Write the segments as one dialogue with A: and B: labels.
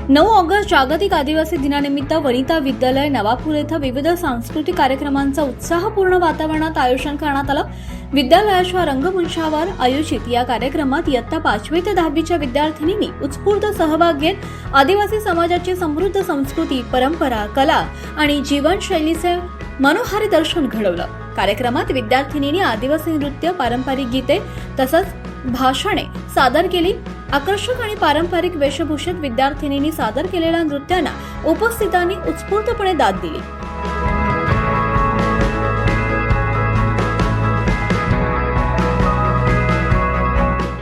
A: 9 August जागतिक आदिवासी दिनानिमित्त वनिता विद्यालय नवापूर येथे विविध सांस्कृतिक कार्यक्रमांचं उत्साहपूर्ण वातावरणात आयोजन करण्यात आलं। विद्यालयाच्या रंगमंचावर आयोजित या कार्यक्रमात इयत्ता 5वी ते 10वीच्या विद्यार्थिनींनी उत्स्फूर्त सहभाग घेत आदिवासी समाजाची समृद्ध संस्कृती, परंपरा, कला आणि जीवनशैलीचे मनोहारी दर्शन घडवलं। कार्यक्रमात विद्यार्थिनींनी आदिवासी नृत्य, पारंपरिक गीते तसंच भाषणे सादर केली। आकर्षक आणि पारंपरिक वेशभूषेत विद्यार्थिनींनी सादर केलेल्या नृत्यांना उपस्थितांनी उत्स्फूर्तपणे दाद दिली।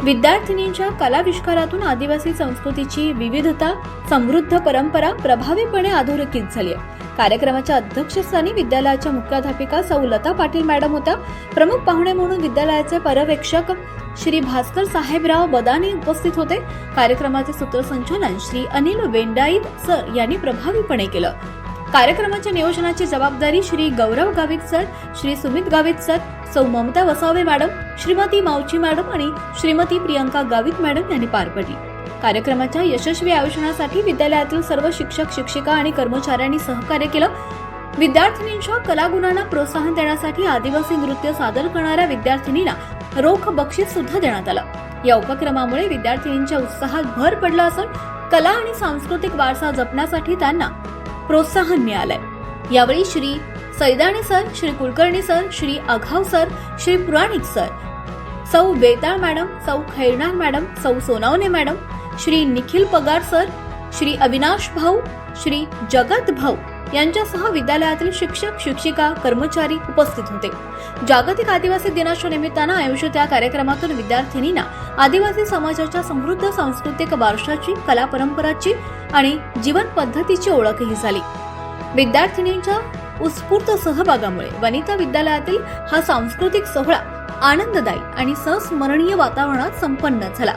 A: विद्यार्थिनींच्या कलाविष्कारातून आदिवासी संस्कृतीची विविधता, समृद्ध परंपरा प्रभावीपणे अधोरेखित झाली आहे। कार्यक्रमाच्या अध्यक्षस्थानी विद्यालयाच्या मुख्याध्यापिका सौ लता पाटील मॅडम होत्या। प्रमुख पाहुणे म्हणून विद्यालयाचे पर्यवेक्षक श्री भास्कर साहेबराव बदाने उपस्थित होते। कार्यक्रमाचे सूत्रसंचालन श्री अनिल वेंडाईत सर यांनी प्रभावीपणे केलं। कार्यक्रमाच्या नियोजनाची जबाबदारी श्री गौरव गावित सर, श्री सुमित गावित सर, सौ ममता वसावे मॅडम, श्रीमती मावची मॅडम आणि श्रीमती प्रियंका गावित मॅडम यांनी पार पडली। कार्यक्रमाच्या यशस्वी आयोजनासाठी विद्यालयातील सर्व शिक्षक, शिक्षिका आणि कर्मचाऱ्यांनी सहकार्य केलं। विद्यार्थिनींच्या कलागुणांना प्रोत्साहन देण्यासाठी आदिवासी नृत्य सादर करणाऱ्या विद्यार्थिनींना रोख बक्षीस सुद्धा देण्यात आलं। या उपक्रमामुळे विद्यार्थिनींच्या उत्साहात भर पडला असून कला आणि सांस्कृतिक वारसा जपण्यासाठी त्यांना प्रोत्साहन मिळालंय। यावेळी Shri Saidane sir, Shri Kulkarni sir, Shri Aghav sir, Shri Puranik sir, Sau Betal madam, सौ खैरनार मॅडम, सौ सोनावणे मॅडम, श्री निखिल पगार सर, श्री अविनाश भाऊ, श्री जगत भाऊ यांच्यासह विद्यालयातील शिक्षक, शिक्षिका, कर्मचारी उपस्थित होते। जागतिक आदिवासी दिनाच्या निमित्तानं आयोजित या कार्यक्रमातून विद्यार्थिनींना आदिवासी समाजाच्या समृद्ध सांस्कृतिक वारशाची, कला परंपराची आणि जीवन पद्धतीची ओळखही झाली। विद्यार्थिनींच्या उत्स्फूर्त सहभागामुळे वनिता विद्यालयातील हा सांस्कृतिक सोहळा आनंददायी आणि संस्मरणीय वातावरणात संपन्न झाला।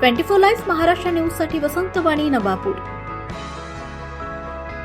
A: Twenty four live Maharashtra news साठी वसंत वाणी, नवापूर।